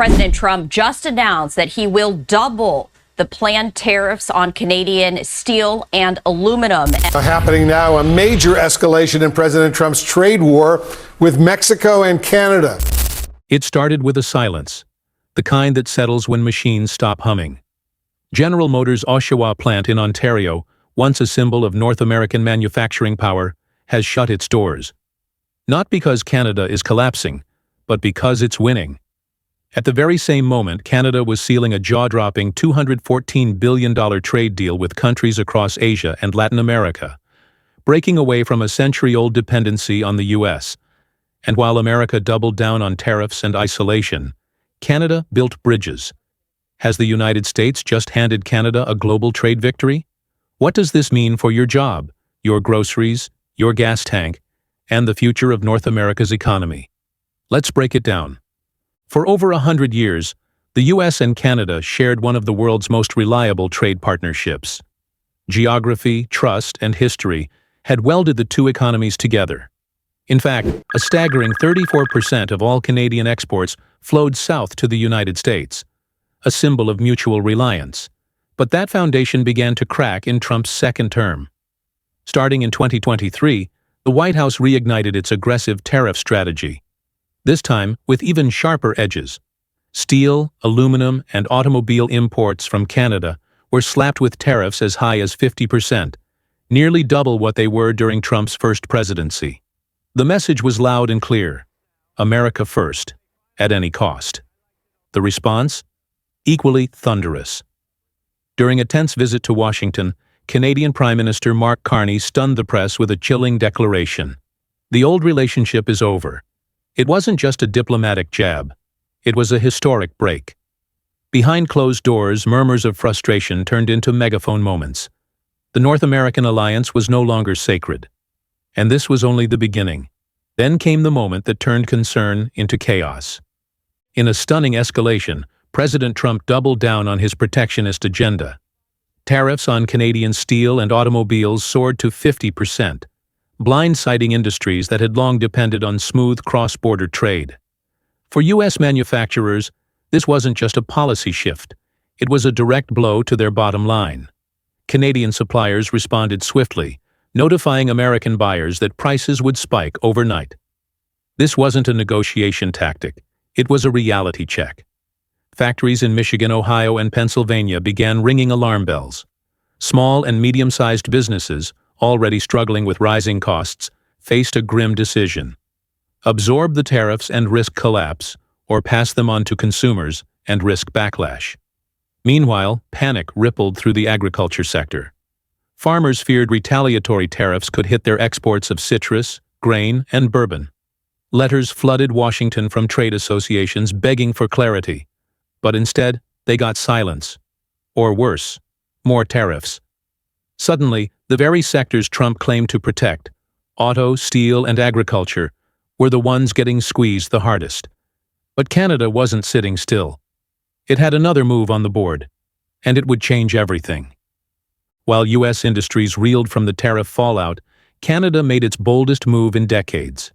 President Trump just announced that he will double the planned tariffs on Canadian steel and aluminum. Happening now, a major escalation in President Trump's trade war with Mexico and Canada. It started with a silence, the kind that settles when machines stop humming. General Motors' Oshawa plant in Ontario, once a symbol of North American manufacturing power, has shut its doors. Not because Canada is collapsing, but because it's winning. At the very same moment, Canada was sealing a jaw-dropping $214 billion trade deal with countries across Asia and Latin America, breaking away from a century-old dependency on the U.S. And while America doubled down on tariffs and isolation, Canada built bridges. Has the United States just handed Canada a global trade victory? What does this mean for your job, your groceries, your gas tank, and the future of North America's economy? Let's break it down. For over 100 years, the U.S. and Canada shared one of the world's most reliable trade partnerships. Geography, trust, and history had welded the two economies together. In fact, a staggering 34% of all Canadian exports flowed south to the United States, a symbol of mutual reliance. But that foundation began to crack in Trump's second term. Starting in 2023, the White House reignited its aggressive tariff strategy, this time with even sharper edges. Steel, aluminum, and automobile imports from Canada were slapped with tariffs as high as 50%, nearly double what they were during Trump's first presidency. The message was loud and clear: America first, at any cost. The response? Equally thunderous. During a tense visit to Washington, Canadian Prime Minister Mark Carney stunned the press with a chilling declaration. The old relationship is over. It wasn't just a diplomatic jab. It was a historic break. Behind closed doors, murmurs of frustration turned into megaphone moments. The North American alliance was no longer sacred. And this was only the beginning. Then came the moment that turned concern into chaos. In a stunning escalation, President Trump doubled down on his protectionist agenda. Tariffs on Canadian steel and automobiles soared to 50%. Blindsiding industries that had long depended on smooth cross-border trade. For U.S. manufacturers, this wasn't just a policy shift. It was a direct blow to their bottom line. Canadian suppliers responded swiftly, notifying American buyers that prices would spike overnight. This wasn't a negotiation tactic. It was a reality check. Factories in Michigan, Ohio, and Pennsylvania began ringing alarm bells. Small and medium-sized businesses, already struggling with rising costs, faced a grim decision: absorb the tariffs and risk collapse, or pass them on to consumers and risk backlash. Meanwhile, panic rippled through the agriculture sector. Farmers feared retaliatory tariffs could hit their exports of citrus, grain, and bourbon. Letters flooded Washington from trade associations begging for clarity, but instead, they got silence. Or worse, more tariffs. Suddenly, the very sectors Trump claimed to protect, auto, steel, and agriculture, were the ones getting squeezed the hardest. But Canada wasn't sitting still. It had another move on the board, and it would change everything. While U.S. industries reeled from the tariff fallout, Canada made its boldest move in decades.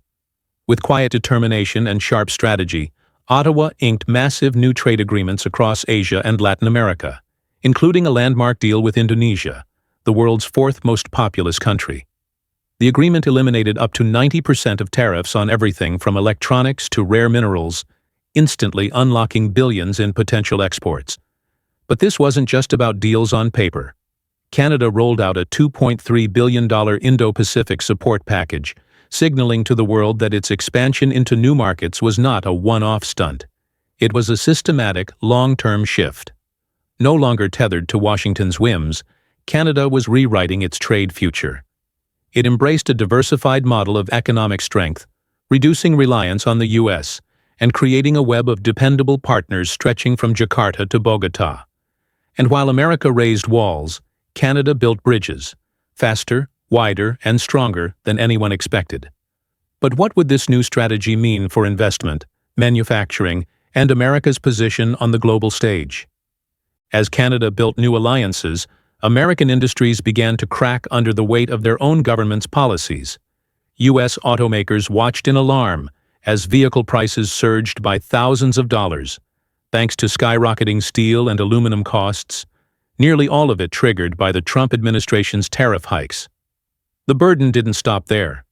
With quiet determination and sharp strategy, Ottawa inked massive new trade agreements across Asia and Latin America, including a landmark deal with Indonesia, the world's fourth most populous country. The agreement eliminated up to 90% of tariffs on everything from electronics to rare minerals, instantly unlocking billions in potential exports. But this wasn't just about deals on paper. Canada rolled out a $2.3 billion Indo-Pacific support package, signaling to the world that its expansion into new markets was not a one-off stunt. It was a systematic, long-term shift. No longer tethered to Washington's whims, Canada was rewriting its trade future. It embraced a diversified model of economic strength, reducing reliance on the U.S., and creating a web of dependable partners stretching from Jakarta to Bogota. And while America raised walls, Canada built bridges, faster, wider, and stronger than anyone expected. But what would this new strategy mean for investment, manufacturing, and America's position on the global stage? As Canada built new alliances, American industries began to crack under the weight of their own government's policies. U.S. automakers watched in alarm as vehicle prices surged by thousands of dollars. thanks to skyrocketing steel and aluminum costs, nearly all of it triggered by the Trump administration's tariff hikes. The burden didn't stop there.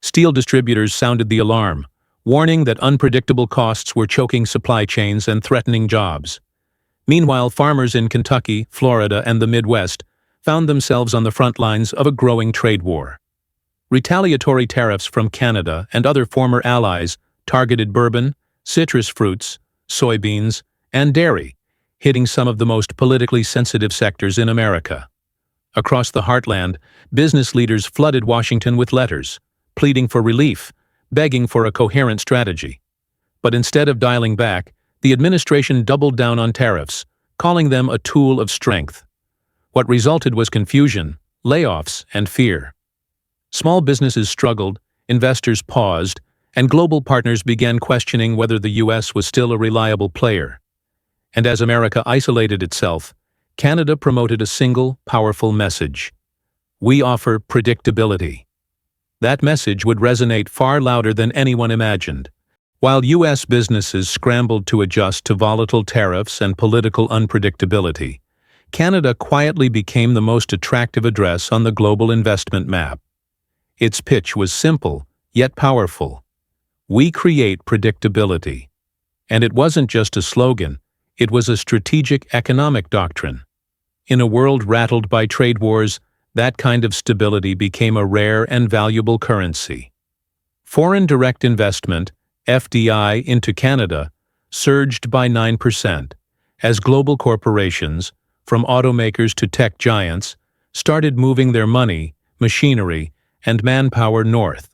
Steel distributors sounded the alarm, warning that unpredictable costs were choking supply chains and threatening jobs. Meanwhile, farmers in Kentucky, Florida, and the Midwest found themselves on the front lines of a growing trade war. Retaliatory tariffs from Canada and other former allies targeted bourbon, citrus fruits, soybeans, and dairy, hitting some of the most politically sensitive sectors in America. Across the heartland, business leaders flooded Washington with letters, pleading for relief, begging for a coherent strategy. But instead of dialing back, the administration doubled down on tariffs, calling them a tool of strength. What resulted was confusion, layoffs, and fear. Small businesses struggled, investors paused, and global partners began questioning whether the U.S. was still a reliable player. And as America isolated itself, Canada promoted a single, powerful message. We offer predictability. That message would resonate far louder than anyone imagined. While U.S. businesses scrambled to adjust to volatile tariffs and political unpredictability, Canada quietly became the most attractive address on the global investment map. Its pitch was simple, yet powerful. We create predictability. And it wasn't just a slogan, it was a strategic economic doctrine. In a world rattled by trade wars, that kind of stability became a rare and valuable currency. Foreign direct investment, FDI, into Canada surged by 9%, as global corporations, from automakers to tech giants, started moving their money, machinery, and manpower north.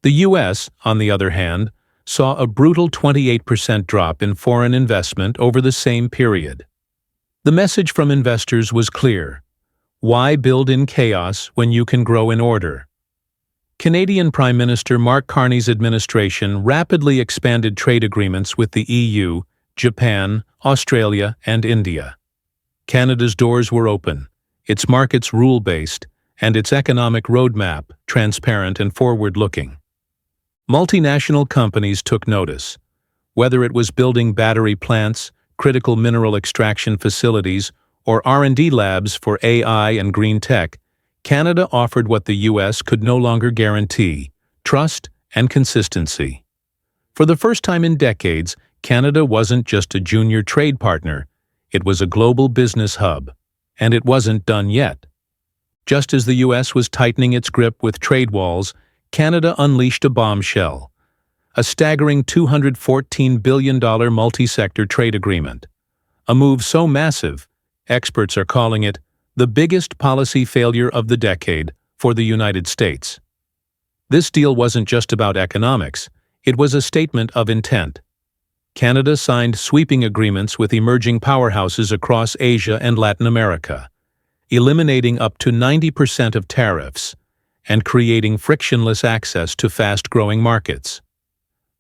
The U.S., on the other hand, saw a brutal 28% drop in foreign investment over the same period. The message from investors was clear. Why build in chaos when you can grow in order? Canadian Prime Minister Mark Carney's administration rapidly expanded trade agreements with the EU, Japan, Australia, and India. Canada's doors were open, its markets rule-based, and its economic roadmap transparent and forward-looking. Multinational companies took notice. Whether it was building battery plants, critical mineral extraction facilities, or R&D labs for AI and green tech, Canada offered what the U.S. could no longer guarantee: trust and consistency. For the first time in decades, Canada wasn't just a junior trade partner, it was a global business hub. And it wasn't done yet. Just as the U.S. was tightening its grip with trade walls, Canada unleashed a bombshell: a staggering $214 billion multi-sector trade agreement. A move so massive, experts are calling it the biggest policy failure of the decade for the United States. This deal wasn't just about economics, it was a statement of intent. Canada signed sweeping agreements with emerging powerhouses across Asia and Latin America, eliminating up to 90% of tariffs and creating frictionless access to fast-growing markets.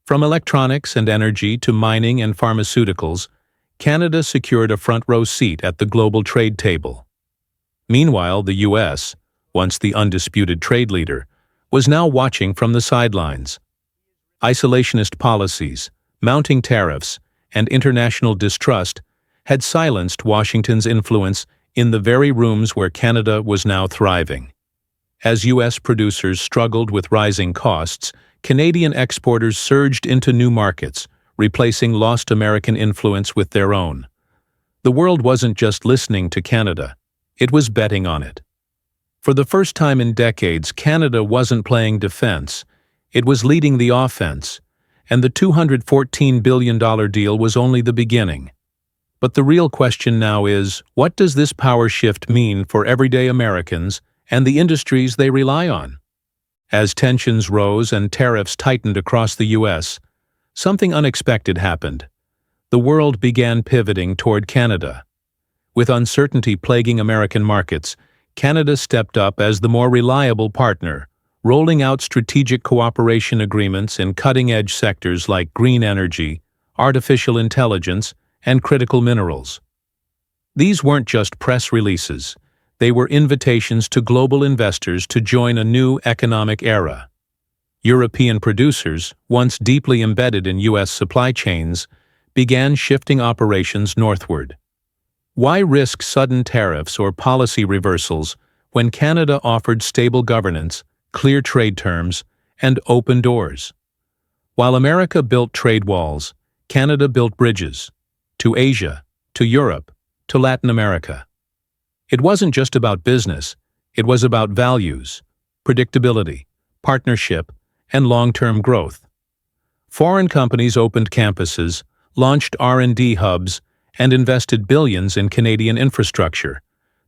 From electronics and energy to mining and pharmaceuticals, Canada secured a front-row seat at the global trade table. Meanwhile, the U.S., once the undisputed trade leader, was now watching from the sidelines. Isolationist policies, mounting tariffs, and international distrust had silenced Washington's influence in the very rooms where Canada was now thriving. As U.S. producers struggled with rising costs, Canadian exporters surged into new markets, replacing lost American influence with their own. The world wasn't just listening to Canada, it was betting on it. For the first time in decades, Canada wasn't playing defense, it was leading the offense, and the $214 billion deal was only the beginning. But the real question now is, what does this power shift mean for everyday Americans and the industries they rely on? As tensions rose and tariffs tightened across the U.S., something unexpected happened. The world began pivoting toward Canada. With uncertainty plaguing American markets, Canada stepped up as the more reliable partner, rolling out strategic cooperation agreements in cutting-edge sectors like green energy, artificial intelligence, and critical minerals. These weren't just press releases, they were invitations to global investors to join a new economic era. European producers, once deeply embedded in U.S. supply chains, began shifting operations northward. Why risk sudden tariffs or policy reversals when Canada offered stable governance, clear trade terms, and open doors? While America built trade walls, Canada built bridges to Asia, to Europe, to Latin America. It wasn't just about business, it was about values, predictability, partnership, and long-term growth. Foreign companies opened campuses, launched R&D hubs, and invested billions in Canadian infrastructure,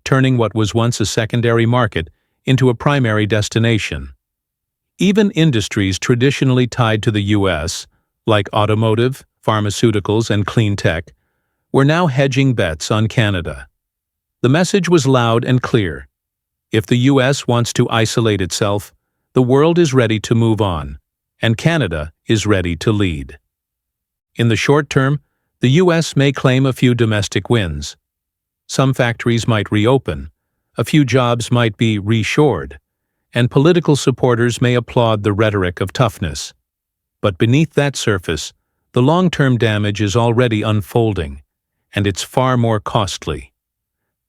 turning what was once a secondary market into a primary destination. Even industries traditionally tied to the U.S., like automotive, pharmaceuticals, and clean tech, were now hedging bets on Canada. The message was loud and clear. If the U.S. wants to isolate itself, the world is ready to move on, and Canada is ready to lead. In the short term, the U.S. may claim a few domestic wins. Some factories might reopen, a few jobs might be reshored, and political supporters may applaud the rhetoric of toughness. But beneath that surface, the long-term damage is already unfolding, and it's far more costly.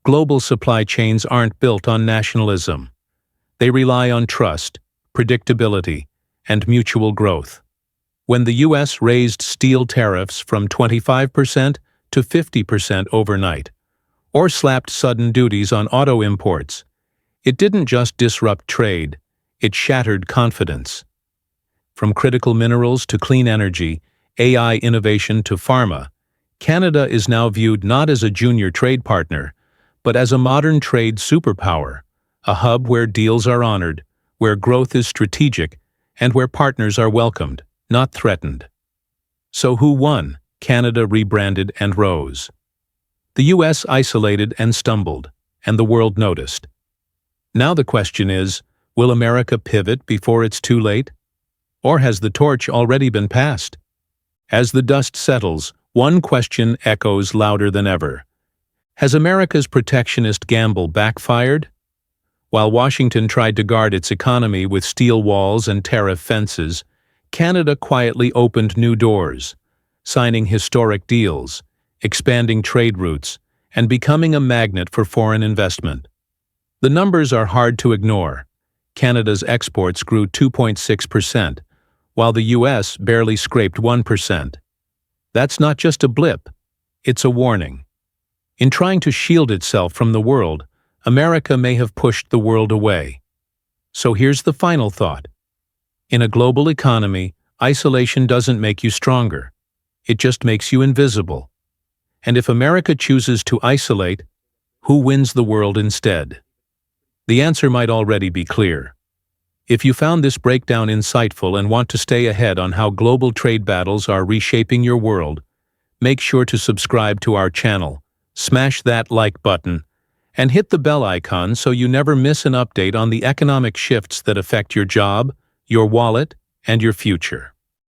Global supply chains aren't built on nationalism. They rely on trust, predictability, and mutual growth. When the U.S. raised steel tariffs from 25% to 50% overnight, or slapped sudden duties on auto imports, it didn't just disrupt trade, it shattered confidence. From critical minerals to clean energy, AI innovation to pharma, Canada is now viewed not as a junior trade partner, but as a modern trade superpower, a hub where deals are honored, where growth is strategic, and where partners are welcomed, not threatened. So who won? Canada rebranded and rose. The U.S. isolated and stumbled, and the world noticed. Now the question is, will America pivot before it's too late? Or has the torch already been passed? As the dust settles, one question echoes louder than ever. Has America's protectionist gamble backfired? While Washington tried to guard its economy with steel walls and tariff fences, Canada quietly opened new doors, signing historic deals, expanding trade routes, and becoming a magnet for foreign investment. The numbers are hard to ignore. Canada's exports grew 2.6%, while the U.S. barely scraped 1%. That's not just a blip, it's a warning. In trying to shield itself from the world, America may have pushed the world away. So here's the final thought. In a global economy, isolation doesn't make you stronger. It just makes you invisible. And if America chooses to isolate, who wins the world instead? The answer might already be clear. If you found this breakdown insightful and want to stay ahead on how global trade battles are reshaping your world, make sure to subscribe to our channel, smash that like button, and hit the bell icon so you never miss an update on the economic shifts that affect your job, your wallet, and your future.